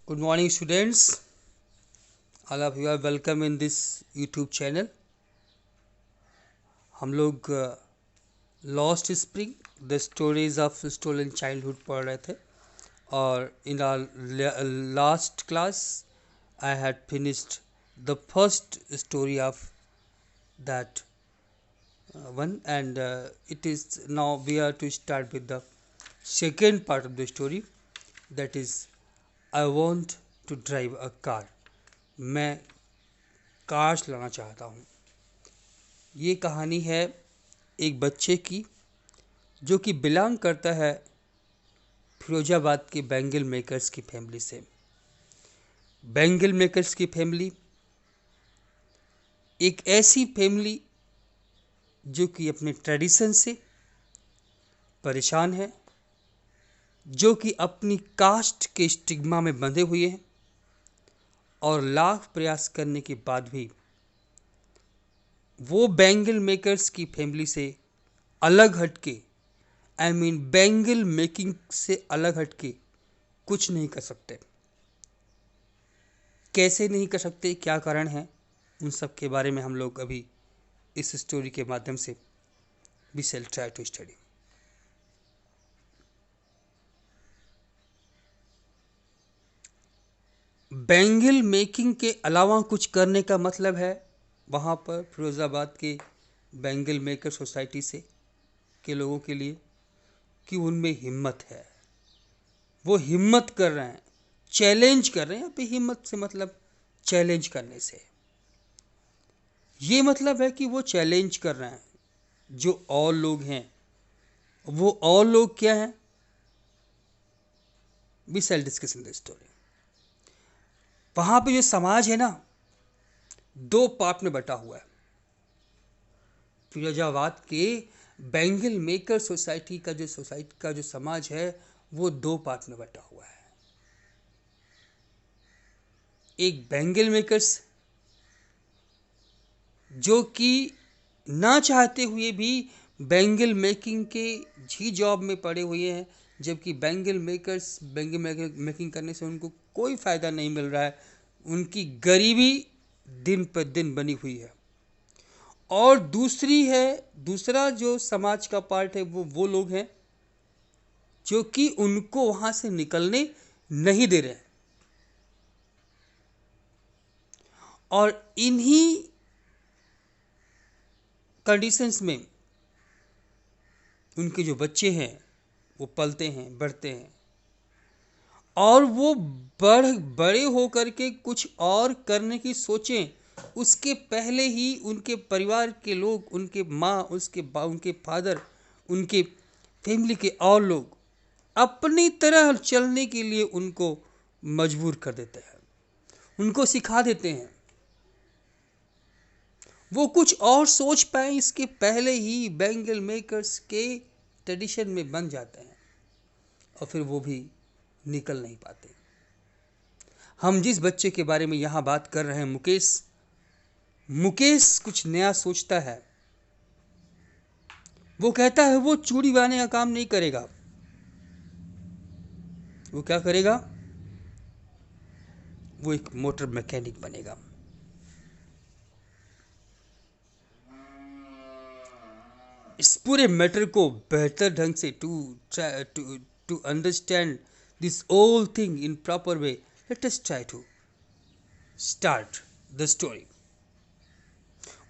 Good morning, students. All of you are welcome in this YouTube channel. हम लोग lost spring the stories of stolen childhood पढ़ रहे थे और in our last class I had finished the first story of that one and it is now we are to start with the second part of the story, that is I want to drive a car. मैं car चलाना चाहता हूँ। ये कहानी है एक बच्चे की जो कि बिलोंग करता है फिरोजाबाद के बैंगल मेकर्स की फैमिली से। बैंगल मेकर्स की फैमिली एक ऐसी फैमिली जो कि अपने ट्रेडिशन से परेशान है, जो कि अपनी कास्ट के स्टिग्मा में बंधे हुए हैं और लाख प्रयास करने के बाद भी वो बैंगल मेकर्स की फैमिली से अलग हटके बैंगल मेकिंग से अलग हटके कुछ नहीं कर सकते। कैसे नहीं कर सकते, क्या कारण है, उन सब के बारे में हम लोग अभी इस स्टोरी के माध्यम से we shall try to study. Bangle making के अलावा कुछ करने का मतलब है वहाँ पर फिरोज़ाबाद के बैंगल मेकर सोसाइटी से के लोगों के लिए कि उनमें हिम्मत है, वो हिम्मत कर रहे हैं, चैलेंज कर रहे हैं। यहाँ पे हिम्मत से मतलब चैलेंज करने से ये मतलब है कि वो चैलेंज कर रहे हैं। जो और लोग हैं वो और लोग क्या हैं, we shall discuss in the story. वहाँ पे जो समाज है ना, दो पार्ट में बटा हुआ है। फिरोजाबाद के बैंगल मेकर सोसाइटी का जो समाज है वो दो पार्ट में बटा हुआ है। एक बैंगल मेकर्स जो कि ना चाहते हुए भी बैंगल मेकिंग के ही जॉब में पड़े हुए हैं, जबकि बैंगल मेकिंग करने से उनको कोई फ़ायदा नहीं मिल रहा है, उनकी गरीबी दिन पर दिन बनी हुई है। और दूसरा जो समाज का पार्ट है वो लोग हैं जो कि उनको वहाँ से निकलने नहीं दे रहे हैं। और इन्हीं कंडीशंस में उनके जो बच्चे हैं वो पलते हैं, बढ़ते हैं और वो बड़े होकर के कुछ और करने की सोचें, उसके पहले ही उनके परिवार के लोग, उनके माँ, उनके फादर, उनके फैमिली के और लोग अपनी तरह चलने के लिए उनको मजबूर कर देते हैं, उनको सिखा देते हैं। वो कुछ और सोच पाए इसके पहले ही बैंगल मेकर्स के ट्रेडिशन में बन जाते हैं और फिर वो भी निकल नहीं पाते। हम जिस बच्चे के बारे में यहाँ बात कर रहे हैं, मुकेश कुछ नया सोचता है। वो कहता है वो चूड़ी बनाने का काम नहीं करेगा। वो क्या करेगा? वो एक मोटर मैकेनिक बनेगा। इस पूरे मैटर को बेहतर ढंग से to understand this whole thing in proper way, let us try to start the story.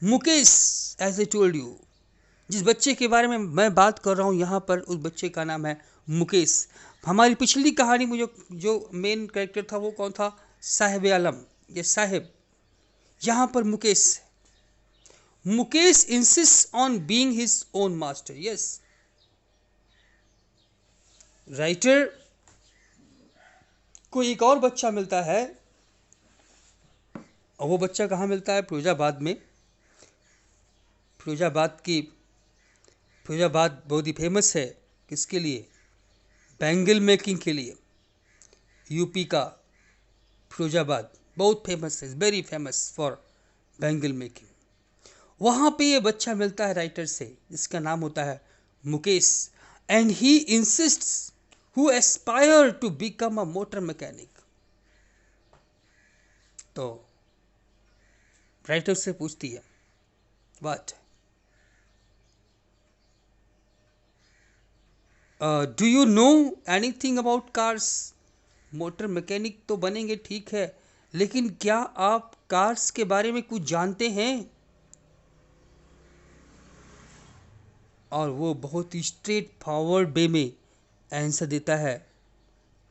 Mukesh, as I told you, जिस बच्चे के बारे में मैं बात कर रहा हूँ यहाँ पर, उस बच्चे का नाम है मुकेश। हमारी पिछली कहानी में जो मेन कैरेक्टर था वो कौन था? साहिब आलम, ये साहिब। यहाँ पर Mukesh insist on being his own master. Yes, writer को एक और बच्चा मिलता है और वो बच्चा कहाँ मिलता है? फिरोजाबाद में। फिरोजाबाद बहुत ही फेमस है किसके लिए? बैंगल मेकिंग के लिए। यूपी का फिरोजाबाद बहुत फेमस है, very famous for bangle making. वहाँ पे ये बच्चा मिलता है राइटर से, जिसका नाम होता है Mukesh, and he insists who aspire to become a motor mechanic. तो राइटर से पूछती है, what do you know anything about cars? Motor mechanic तो बनेंगे ठीक है, लेकिन क्या आप कार्स के बारे में कुछ जानते हैं? और वो बहुत ही स्ट्रेट फॉरवर्ड वे में आंसर देता है,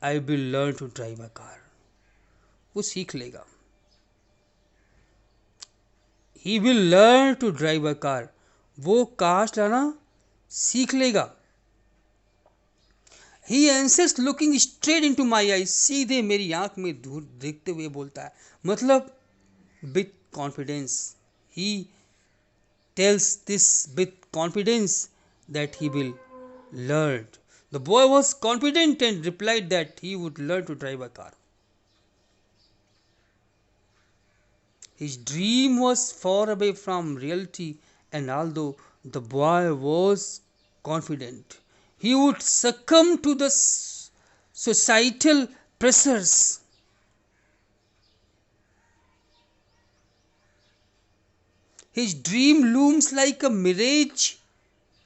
I will learn to drive a car. वो सीख लेगा, he will learn to drive a car, वो कार चलाना सीख लेगा। He answers looking straight into my eyes, सीधे मेरी आंख में दूर देखते हुए बोलता है, मतलब with confidence. He tells this with confidence that he will learn. The boy was confident and replied that he would learn to drive a car. His dream was far away from reality, and although the boy was confident he would succumb to the societal pressures, his dream looms like a mirage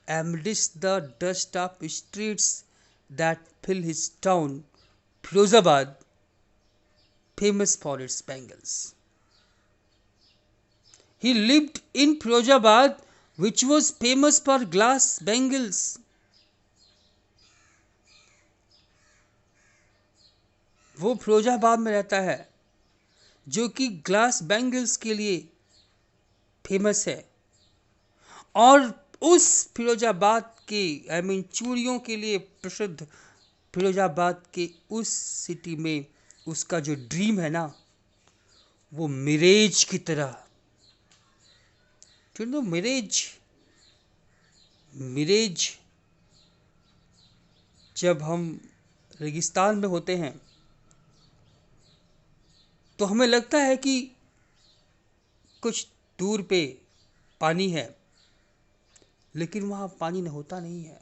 amidst the dust of streets that fill his town, Firozabad, famous for its bangles. He lived in Firozabad, which was famous for glass bangles. वो फिरोजाबाद में रहता है जो कि glass bangles के लिए famous है, और उस फिरोजाबाद के चूड़ियों के लिए प्रसिद्ध फिरोजाबाद के उस सिटी में उसका जो ड्रीम है ना, वो मिरेज की तरह, मिरेज, मिरेज जब हम रेगिस्तान में होते हैं तो हमें लगता है कि कुछ दूर पे पानी है, लेकिन वहां पानी होता नहीं है।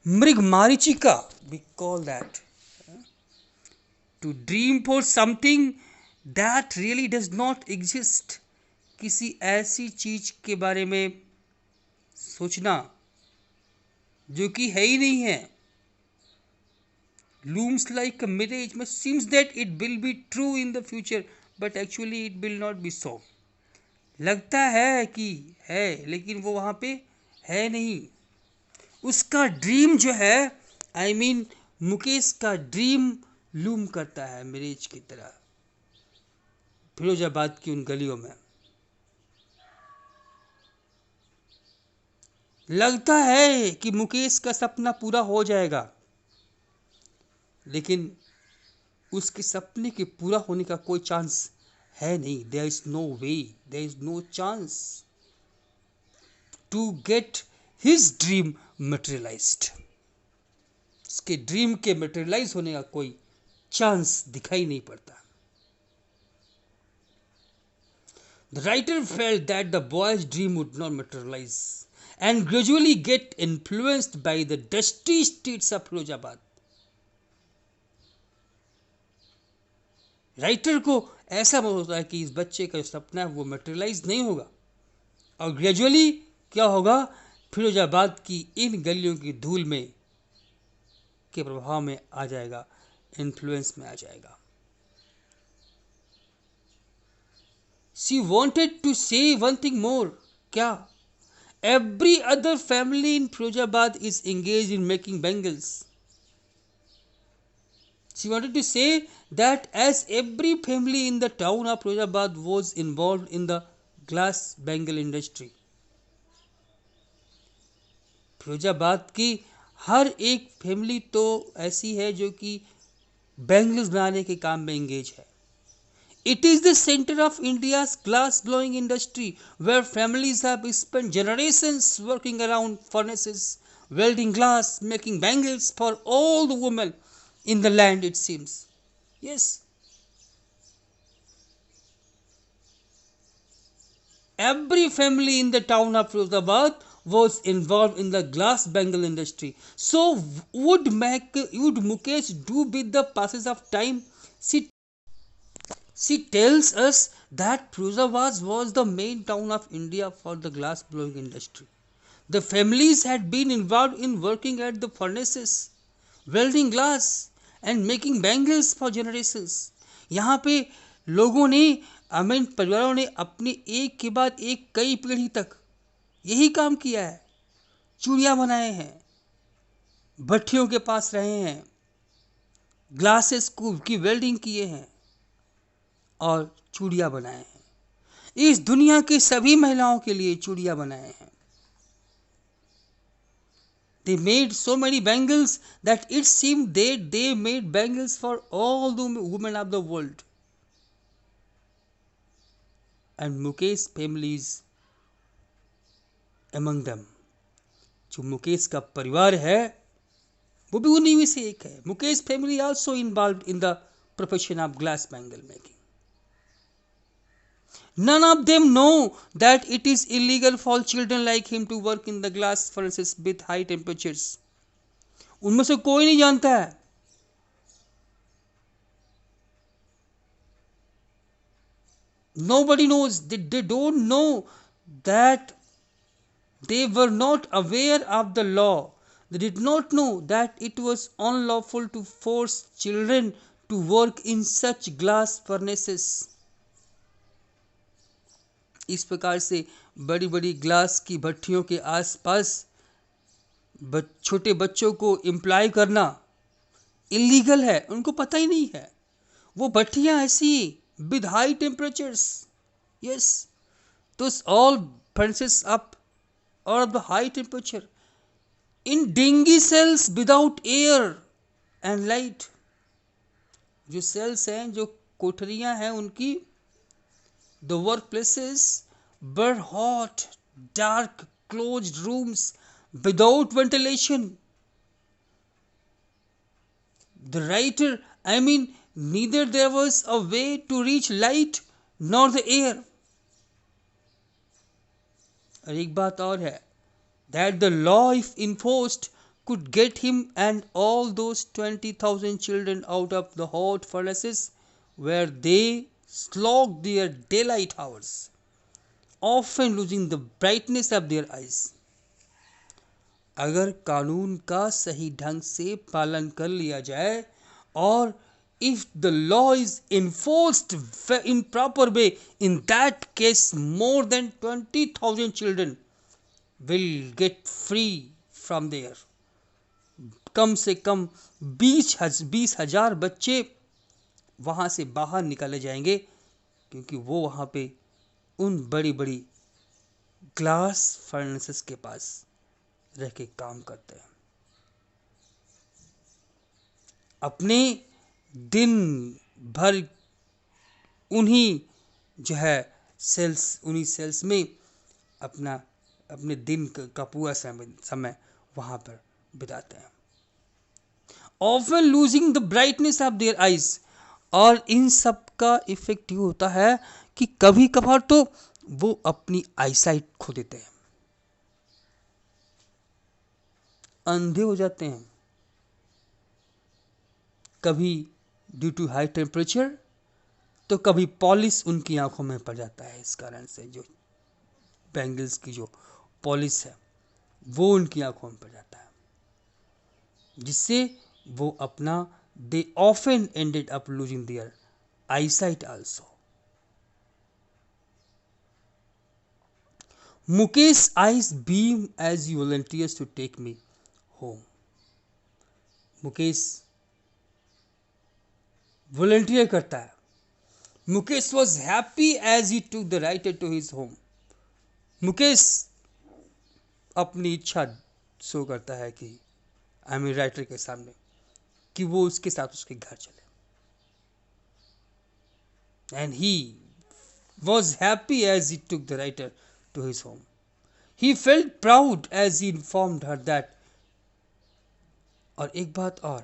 मृग मारीचिका, we call that to dream for something that really does not exist, किसी ऐसी चीज के बारे में सोचना जो कि है ही नहीं है। looms like a mirage, but seems that it will be true in the future, but actually it will not be so. लगता है कि है, लेकिन वो वहां पे है नहीं। उसका ड्रीम जो है, मुकेश का ड्रीम लूम करता है मिरेज की तरह फिरोजाबाद की उन गलियों में। लगता है कि मुकेश का सपना पूरा हो जाएगा, लेकिन उसके सपने के पूरा होने का कोई चांस है नहीं। There is no way, there is no chance to get his dream materialised. उसके ड्रीम के मटेरियलाइज होने का कोई चांस दिखाई नहीं पड़ता। The writer felt that the boy's dream would not materialize and gradually get influenced by the dusty streets of Firozabad. Writer को ऐसा महसूस होता है कि इस बच्चे का जो सपना है वो मटेरियलाइज नहीं होगा, और ग्रेजुअली क्या होगा, फिरोजाबाद की इन गलियों की धूल में के प्रभाव में आ जाएगा, इन्फ्लुएंस में आ जाएगा। She wanted to say one thing more. क्या? Every other family in Firozabad is engaged in making bangles. She wanted to say that as every family in the town of Firozabad was involved in the glass bangle industry. Firozabad की हर एक family तो ऐसी है जो कि bangles बनाने के काम में एंगेज है। It is the center of India's glass blowing industry, where families have spent generations working around furnaces, welding glass, making bangles for all the women in the land, it seems. Yes. Every family in the town of Firozabad was involved in the glass bangle industry. So would Mukesh do with the passage of time? She tells us that Firozabad was the main town of India for the glass blowing industry. The families had been involved in working at the furnaces, welding glass and making bangles for generations. यहाँ पे लोगों ने परिवारों ने अपनी एक के बाद एक कई पीढ़ी तक यही काम किया है। चूड़ियाँ बनाए हैं, भट्टियों के पास रहे हैं, ग्लासेस की वेल्डिंग किए हैं और चूड़ियाँ बनाए हैं। इस दुनिया की सभी महिलाओं के लिए चूड़ियाँ बनाए हैं। They made so many bangles that it seemed they made bangles for all the women of the world. And Mukesh family is among them. जो मुकेश का परिवार है वो भी उन्हीं में से एक है। Mukesh family also involved in the profession of glass bangle making. None of them know that it is illegal for children like him to work in the glass furnaces with high temperatures. उनमें से कोई नहीं जानता है। Nobody knows. They don't know that they were not aware of the law. They did not know that it was unlawful to force children to work in such glass furnaces. इस प्रकार से बड़ी बड़ी ग्लास की भट्टियों के आसपास छोटे बच्चों को एम्प्लॉय करना इलीगल है। उनको पता ही नहीं है। वो भट्टियां ऐसी with high temperatures, yes, those all furnaces up or of the high temperature in dingy cells without air and light. जो सेल्स हैं, जो कोठरियां हैं उनकी, the workplaces were hot, dark, closed rooms without ventilation. The writer, neither there was a way to reach light nor the air. और एक बात और है, that the law if enforced could get him and all those 20,000 children out of the hot furnaces where they slogged their daylight hours, often losing the brightness of their eyes. अगर कानून का सही ढंग से पालन कर लिया जाए और if the law is enforced in proper way, in that case more than 20,000 children will get free from there. कम से कम 20,000 बच्चे वहाँ से बाहर निकाले जाएंगे, क्योंकि वो वहाँ पे उन बड़ी बड़ी ग्लास फर्नेसेस के पास रह के काम करते हैं। अपने दिन भर उन्हीं सेल्स में अपने दिन का पूरा समय वहाँ पर बिताते हैं। Often losing the brightness of their eyes. और इन सब का इफेक्ट ये होता है कि कभी कभार तो वो अपनी आईसाइट खो देते हैं, अंधे हो जाते हैं। कभी ड्यू टू हाई टेम्परेचर, तो कभी पॉलिश उनकी आंखों में पड़ जाता है। इस कारण से जो बैंगल्स की जो पॉलिश है वो उनकी आंखों में पड़ जाता है, जिससे वो अपना they often ended up losing their eyesight also. Mukesh's eyes beam as he volunteers to take me home. Mukesh volunteer करता है। Mukesh was happy as he took the writer to his home. Mukesh अपनी इच्छा शो करता है कि राइटर के सामने कि वो उसके साथ उसके घर चले। And he was happy as he took the writer to his home. He felt proud as he informed her that. और एक बात और,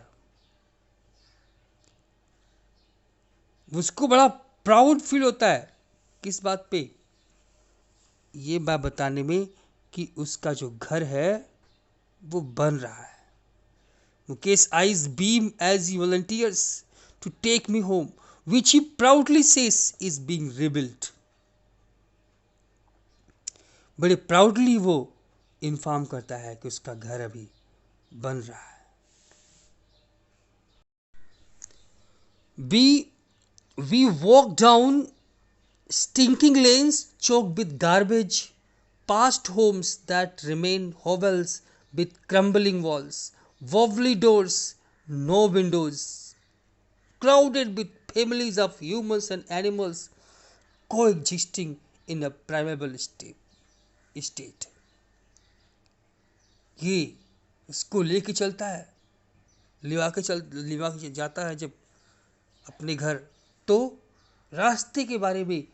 उसको बड़ा प्राउड फील होता है। किस बात पे? ये बात बताने में कि उसका जो घर है वो बन रहा है। Mukesh's eyes beam as he volunteers to take me home. which he proudly says is being rebuilt. बड़े प्राउडली वो इन्फॉर्म करता है कि उसका घर अभी बन रहा है. We walk down stinking lanes choked with garbage, past homes that remain hovels with crumbling walls, wobbly doors, no windows, crowded with families of humans and animals coexisting in a primeval state. ये इसको लेके चलता है, लिवा के जाता है जब अपने घर, तो रास्ते के बारे में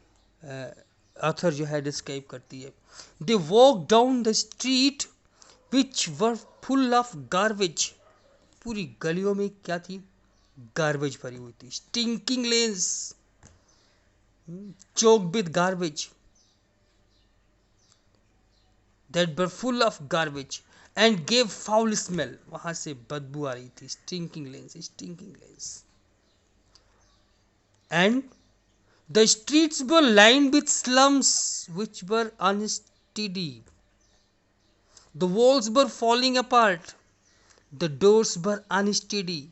ऑथर जो है डिस्क्राइब करती है. They walk down the street which were full of garbage. पूरी गलियों में क्या थी? गार्बेज भरी हुई थी. Stinking lens choked with garbage that were full of garbage and gave foul smell. वहां से बदबू आ रही थी. Stinking lens. And the streets were lined with slums which were unsteady. The walls were falling apart. The doors were unsteady.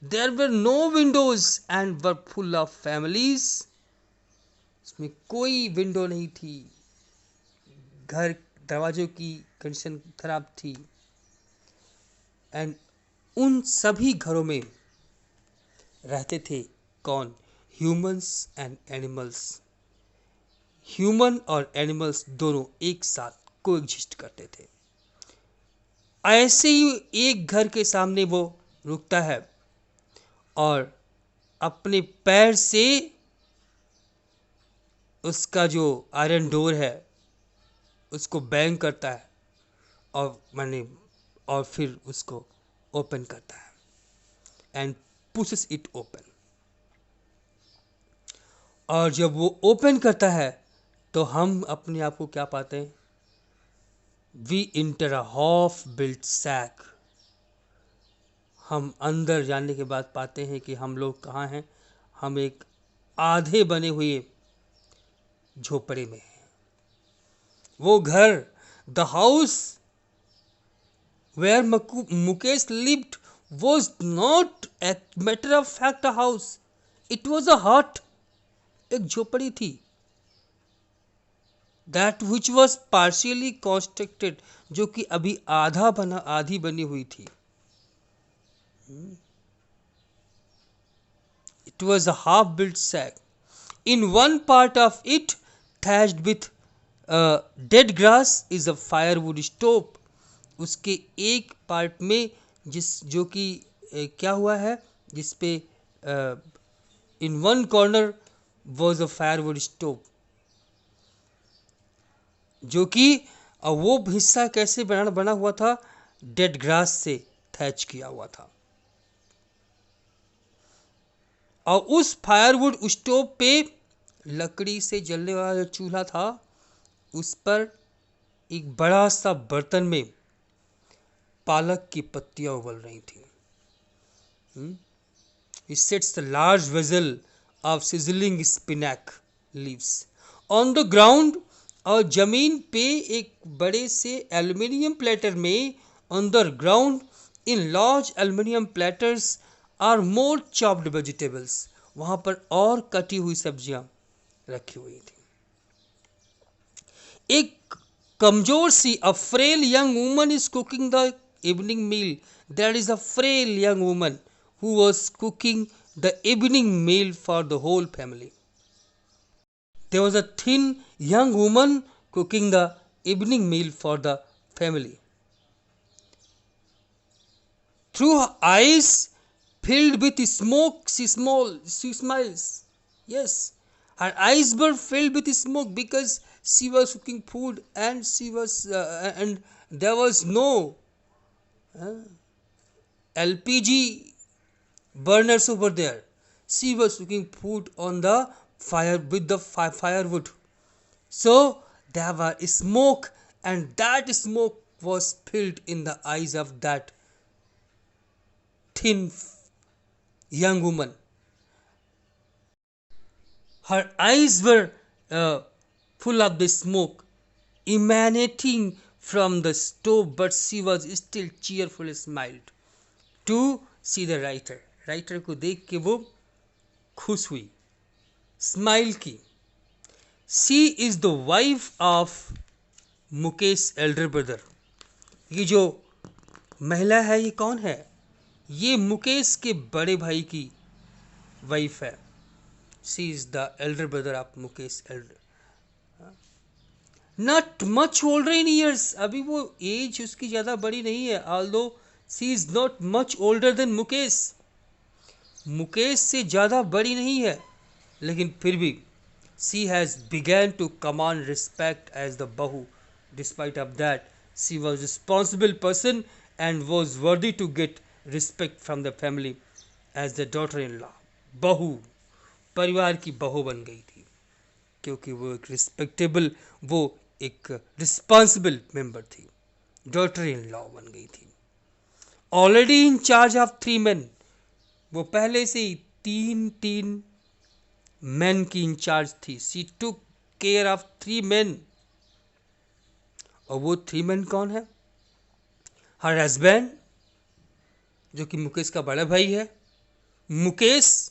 There were no windows and were full of families. इसमें कोई window नहीं थी. घर दरवाजों की condition खराब थी. And उन सभी घरों में रहते थे कौन? Humans and animals. ह्यूमन और एनिमल्स दोनों एक साथ कोएग्जिस्ट करते थे. ऐसे ही एक घर के सामने वो रुकता है और अपने पैर से उसका जो आयरन डोर है उसको बैंग करता है और फिर उसको ओपन करता है एंड पुशेस इट ओपन. और जब वो ओपन करता है तो हम अपने आप को क्या पाते हैं? We enter a half built shack. हम अंदर जाने के बाद पाते हैं कि हम लोग कहाँ हैं? हम एक आधे बने हुए झोपड़े में हैं. वो घर, the house where Mukesh lived was not a matter of fact a house. It was a hut. एक झोपड़ी थी. That which was partially constructed, जो कि अभी आधी बनी हुई थी. It was a half built shack. In one part of it, thatched with dead grass, is a firewood stove. उसके एक पार्ट में जो कि क्या हुआ है, जिसपे in one corner was a firewood stove. जो कि वो हिस्सा कैसे बना हुआ था? डेड ग्रास से थैच किया हुआ था. और उस फायरवुड स्टोव पे लकड़ी से जलने वाला जो चूल्हा था उस पर एक बड़ा सा बर्तन में पालक की पत्तियां उबल रही थी. It sets a large vessel of sizzling spinach leaves on the ground. और जमीन पे एक बड़े से एल्युमिनियम प्लेटर में underground in large aluminium platters are more chopped vegetables. वहां पर और कटी हुई सब्जियां रखी हुई थी. एक कमजोर सी a frail young woman is cooking the evening meal. There is a frail young woman who was cooking the evening meal for the whole family. There was a thin young woman cooking the evening meal for the family. Through her eyes filled with smoke, she smiles. Yes, her eyes were filled with smoke because she was cooking food and and there was no LPG burners over there. She was cooking food on the fire with the firewood. So there was smoke, and that smoke was filled in the eyes of that thin young woman. Her eyes were full of the smoke emanating from the stove, but she was still cheerfully smiled to see the writer. Writer को देख के वो खुश हुई, smile की. She is the wife of Mukesh Elder brother. ये जो महिला है ये कौन है? ये मुकेश के बड़े भाई की वाइफ है. She is the elder brother of Mukesh elder. Not much older in years. अभी वो एज उसकी ज़्यादा बड़ी नहीं है. Although she is not much older than Mukesh. Mukesh से ज़्यादा बड़ी नहीं है, लेकिन फिर भी she has begun to command respect as the बहू. Despite of that she was responsible person and was worthy to get respect from the family as the daughter in law. बहू, परिवार की बहू बन गई थी, क्योंकि वो एक रिस्पेक्टेबल, वो एक रिस्पॉन्सिबल मेंबर थी. डॉटर इन लॉ बन गई थी. Already in charge of 3 men. वो पहले से ही तीन मैन की इंचार्ज थी. She took care of 3 men. और वो 3 men कौन है? हर हस्बैंड, जो कि मुकेश का बड़ा भाई है, मुकेश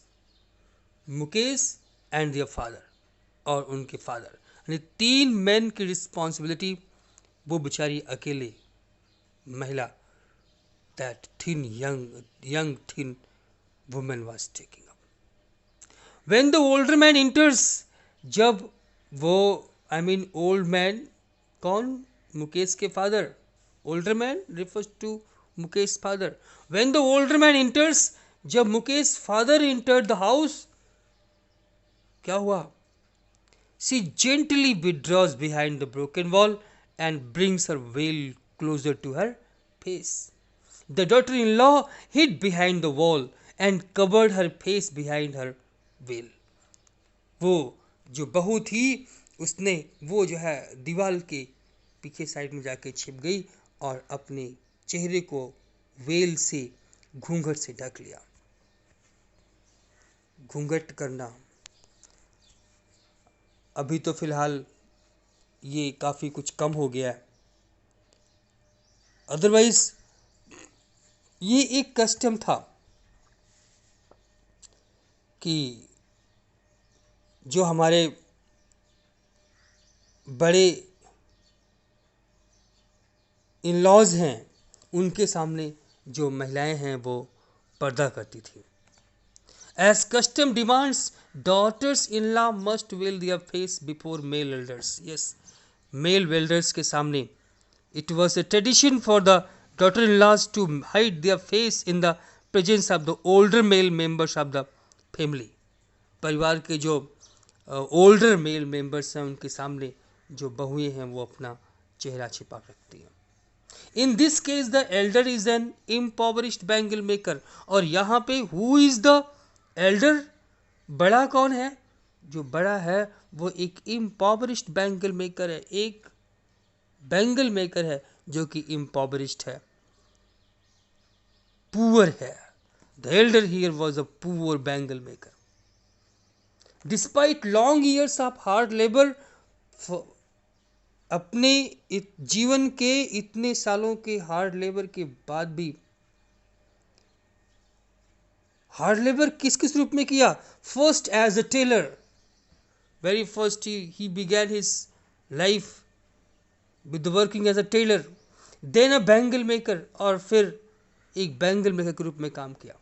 एंड दियर फादर, और उनके फादर. यानी 3 men की रिस्पॉन्सिबिलिटी वो बेचारी अकेले महिला, that thin young thin women was taking up. When the older man enters, जब वो ओल्ड मैन कौन? मुकेश के father. Older man refers to Mukesh father. When the older man enters, जब Mukesh father entered the house, क्या हुआ? She gently withdraws behind the broken wall and brings her veil closer to her face. The daughter-in-law hid behind the wall and covered her face behind her veil. वो जो बहू थी, उसने वो जो है दीवार के पीछे साइड में जाके छिप गई और अपने चेहरे को वेल से, घूंघट से ढक लिया. घूंघट करना अभी तो फिलहाल ये काफ़ी कुछ कम हो गया है. अदरवाइज ये एक कस्टम था कि जो हमारे बड़े इन लॉज हैं, उनके सामने जो महिलाएं हैं वो पर्दा करती थी. As custom demands, daughters-in-law must veil their face before male elders. Yes, male elders के सामने. It was a tradition for the daughter-in-laws to hide their face in the presence of the older male members of the family. परिवार के जो older male members हैं, उनके सामने जो बहुएं हैं वो अपना चेहरा छिपा रखती हैं. In this case, the elder is an impoverished bangle maker. और यहाँ पे who is the एल्डर? बड़ा कौन है? जो बड़ा है वो एक इम्पॉवरिश्ड बैंगल मेकर है. एक बैंगल मेकर है जो कि इम्पॉवरिश्ड है, पुअर है. The Elder here was a poor bangle maker. Despite long years of hard labour, अपने जीवन के इतने सालों के हार्ड लेबर के बाद भी. हार्ड लेबर किस किस रूप में किया? First as a tailor. Very first he began his life with working as a tailor. Then a bangle maker, और फिर एक बैंगल मेकर के रूप में काम किया.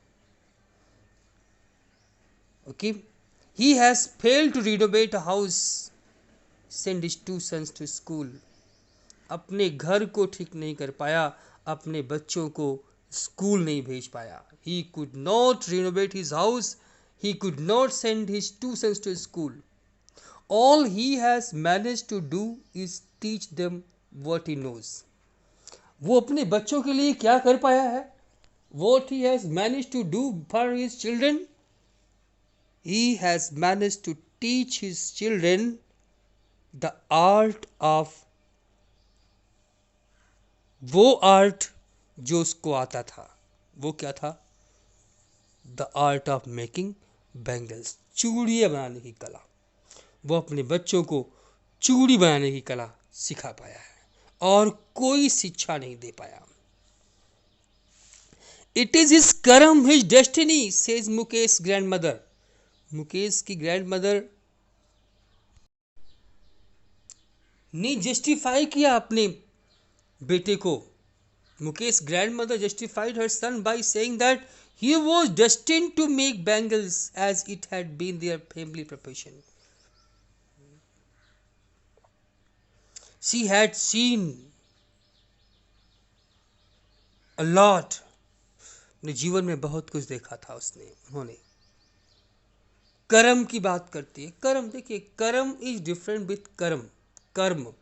Okay. He has failed to renovate a house, send his 2 sons to school. अपने घर को ठीक नहीं कर पाया, अपने बच्चों को स्कूल नहीं भेज पाया. He could not renovate his house. He could not send his 2 sons to school. All he has managed to do is teach them what he knows. वो अपने बच्चों के लिए क्या कर पाया है? What he has managed to do for his children? He has managed to teach his children the art of, वो आर्ट जो उसको आता था. वो क्या था? The art of making bangles. चूड़ियाँ बनाने की कला. वो अपने बच्चों को चूड़ी बनाने की कला सिखा पाया है और कोई शिक्षा नहीं दे पाया। इट इज हिज कर्म, his destiny, says Mukesh grandmother. Mukesh की ग्रैंडमदर ने जस्टिफाई किया अपने बेटे को। Mukesh grandmother justified her son by saying that he was destined to make bangles as it had been their family profession. She had seen a lot. अपने जीवन में बहुत कुछ देखा था उन्होंने। कर्म की बात करती है। कर्म, देखिए, कर्म इज डिफरेंट विथ कर्म। कर्म,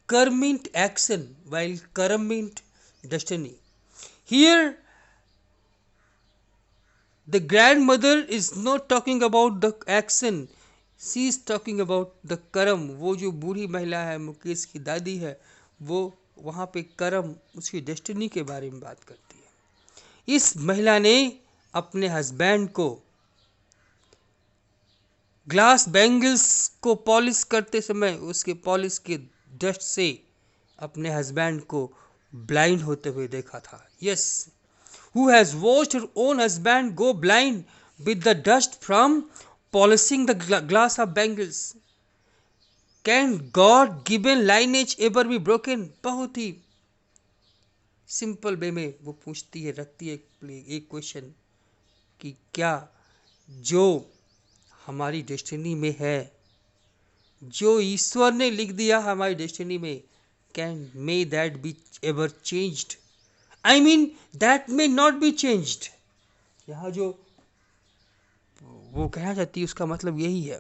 कर्म मीन्स एक्शन, while कर्म means destiny. Here the grandmother is not talking about the action, she is talking about the कर्म। वो जो बूढ़ी महिला है, मुकेश की दादी है, वो वहाँ पे कर्म, उसकी डेस्टिनी के बारे में बात करती है। इस महिला ने अपने हस्बैंड को ग्लास बैंगल्स को पॉलिश करते समय उसके पॉलिश के डस्ट से अपने हस्बैंड को ब्लाइंड होते हुए देखा था। Yes, who has watched her own husband go blind with the dust from polishing the glass of bangles. Can God given lineage ever be broken? बहुत ही सिंपल वे में वो पूछती है, रखती है एक क्वेश्चन कि क्या जो हमारी डेस्टिनी में है, जो ईश्वर ने लिख दिया हमारी डेस्टिनी में, can may that be ever changed? I mean that may not be changed. यहाँ वो कहना चाहती है, उसका मतलब यही है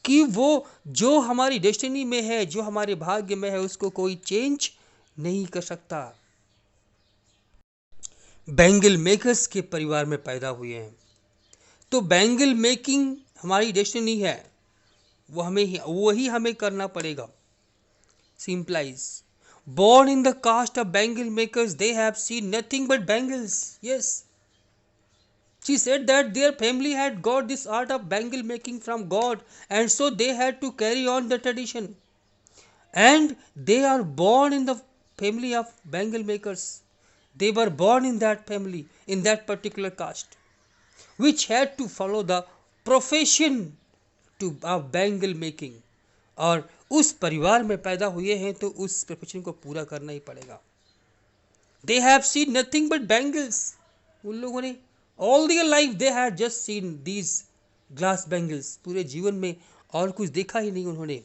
कि वो जो हमारी डेस्टिनी में है, जो हमारे भाग्य में है, उसको कोई चेंज नहीं कर सकता। बैंगल मेकर्स के परिवार में पैदा हुए हैं, तो बैंगल मेकिंग हमारी डेस्टिनी है, वही हमें करना पड़ेगा। Implies born in the caste of bangle makers, they have seen nothing but bangles. Yes, she said that their family had got this art of bangle making from God, and so they had to carry on the tradition, and they are born in the family of bangle makers. They were born in that family, in that particular caste, which had to follow the profession of bangle making. और उस परिवार में पैदा हुए हैं तो उस profession को पूरा करना ही पड़ेगा। They have seen nothing but bangles. उन लोगों ने all their life they had just seen these glass bangles. पूरे जीवन में और कुछ देखा ही नहीं उन्होंने,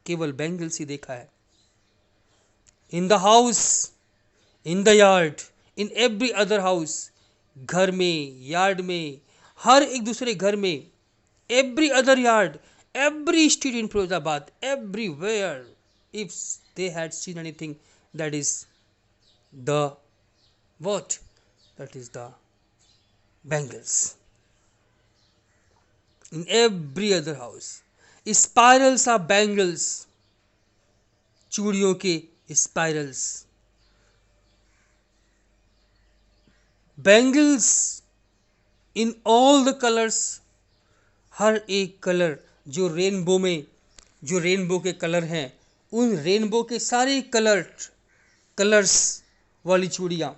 केवल बैंगल्स ही देखा है। In the house, in the yard, in every other house, घर में, यार्ड में, हर एक दूसरे घर में, every other yard, every street in Firozabad, everywhere, if they had seen anything, that is the what? That is the bangles. In every other house, spirals of bangles, चूड़ियों के spirals, bangles in all the colors, हर एक colour जो rainbow के colour हैं, उन rainbow के सारे colours वाली चूड़ियाँ,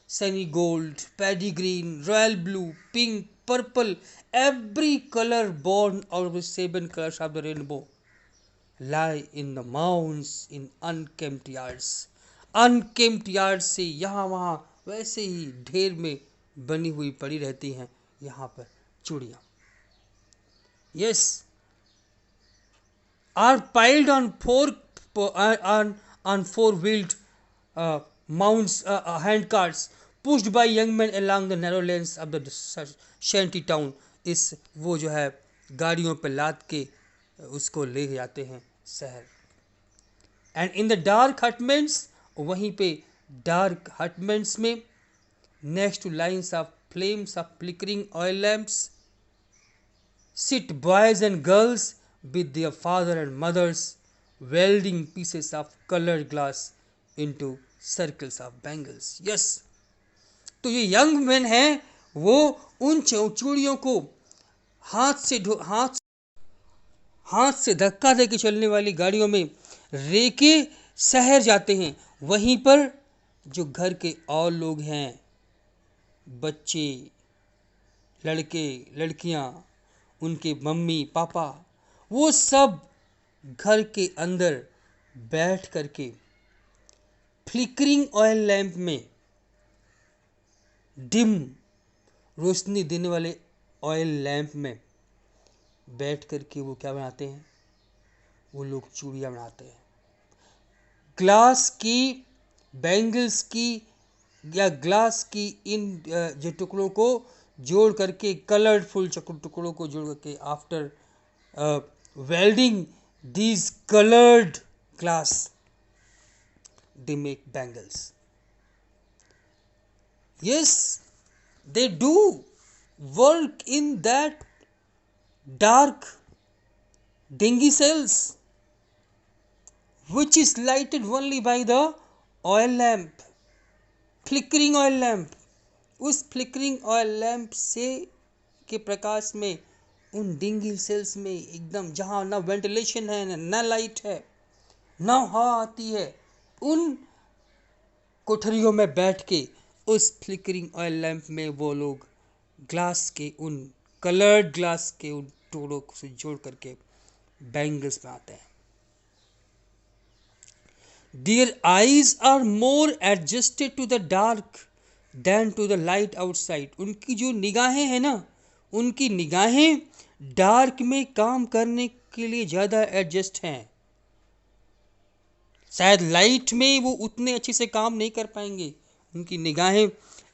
Sunny gold, paddy green, royal blue, pink, purple, every colour born out of the 7 colors of the rainbow lie in the mounds in unkempt yards. अनकेम्प्ट yard से यहाँ वहाँ वैसे ही ढेर में बनी हुई पड़ी रहती हैं यहाँ पर चूड़ियाँ। Yes, are piled on four-wheeled mounts, hand carts, pushed by young men along the narrow lanes of the shanty town. इस वो जो है गाड़ियों पर लाद के उसको ले जाते हैं शहर। And in the dark hutments, वहीं पे डार्क हटमेंट्स में, next two lines of flames of flickering oil lamps, sit boys and girls with their father and mothers welding pieces of colored glass into circles of bangles. Yes, तो ये young man हैं, वो उन चूड़ियों को हाथ हाथ से धक्का दे के चलने वाली गाड़ियों में रेके शहर जाते हैं, वहीं पर जो घर के और लोग हैं, बच्चे, लड़के लड़कियां, उनके मम्मी पापा, वो सब घर के अंदर बैठ करके फ्लिकरिंग ऑयल लैंप में, डिम रोशनी देने वाले ऑयल लैंप में बैठ करके वो क्या बनाते हैं, वो लोग चूड़ियाँ बनाते हैं। ग्लास की, बैंगल्स की या ग्लास की इन जो टुकड़ों को जोड़ करके, कलरफुल टुकड़ों को जोड़ करके, after welding these colored glass, they make bangles. Yes, they do work in that dark dengue cells which is lighted only by the oil lamp, flickering oil lamp. उस फ्लिकरिंग ऑयल लैंप से के प्रकाश में उन dinghy sales में एकदम, जहाँ ना ventilation है, ना लाइट है, ना हवा आती है, उन कोठरियों में बैठ के उस फ्लिकरिंग ऑयल लैंप में वो लोग ग्लास के, उन कलर्ड ग्लास के उन टुकड़ों से जोड़ करके बैंगल्स बनाते हैं। Their eyes are more adjusted to the dark than to the light outside. उनकी जो निगाहें हैं ना, उनकी निगाहें डार्क में काम करने के लिए ज़्यादा एडजस्ट हैं। शायद लाइट में वो उतने अच्छे से काम नहीं कर पाएंगे, उनकी निगाहें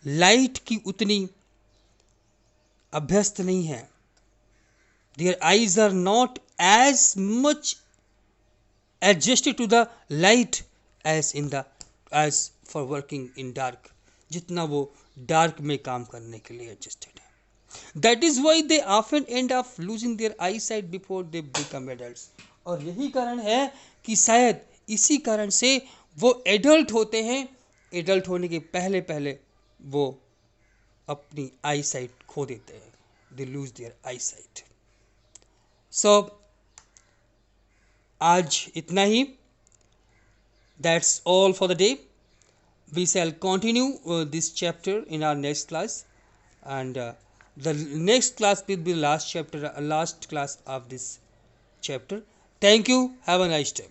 लाइट की उतनी अभ्यस्त नहीं है। Their eyes are not as much adjusted to the light as for working in dark, जितना वो डार्क में काम करने के लिए एडजस्टेड है। That is why they often end up losing their eyesight before they become adults. और यही कारण है कि शायद इसी कारण से वो एडल्ट होते हैं, एडल्ट होने के पहले पहले वो अपनी आई साइट खो देते हैं, they lose their eye sight. So आज इतना ही, that's all for the day. We shall continue this chapter in our next class, and the next class will be the last chapter, last class of this chapter. Thank you. Have a nice day.